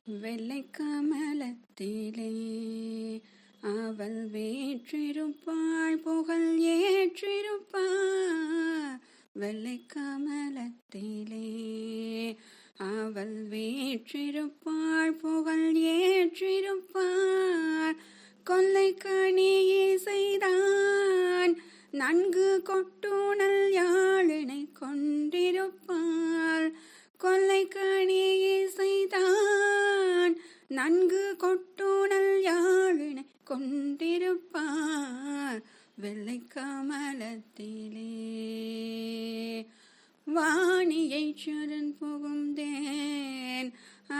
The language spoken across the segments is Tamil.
வெள்ளை கமலத்திலே அவள் வீற்றிருப்பாள், புகழ் ஏற்றிருப்பாள். வெள்ளை கமலத்திலே அவள் வீற்றிருப்பாள், புகழ் ஏற்றிருப்பாள். கொல்லை கனியை செய்தான் நன்கு கொட்டுணல் யாழினை கொண்டிருப்பாள். கொல்லை கனியை செய்தான் நன்கு கொட்டுணல் யாழினை கொண்டிருப்பாள். வெள்ளை கமலத்திலே வாணியை சரண் புகுந்தேன்,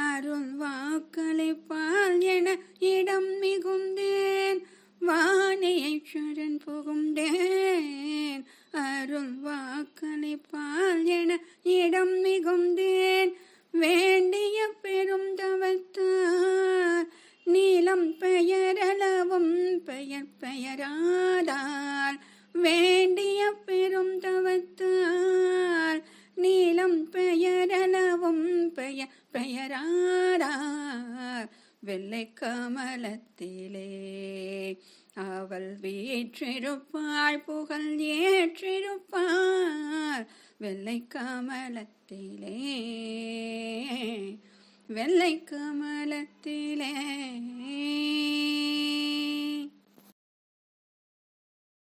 அருள் வாக்களிப்பால் என இடம் மிகுந்தேன். வாணியை சரண் புகுந்தேன், அருள் வாக்களிப்பால் என இடம் மிகுந்தேன். வேண்டிய பெரும் தவத்தால் நீலம் பெயரளவும் பெயர் பெயராதால். வேண்டிய பெரும் தவத்தால் நீலம் பெயரளவும் பெயர் பெயராதால். வெள்ளை கமலத்திலே அவள் வீற்றிருப்பாள், புகழ் ஏற்றிருப்பாள். வெள்ளை கமலத்திலே வெள்ளை கமலத்திலே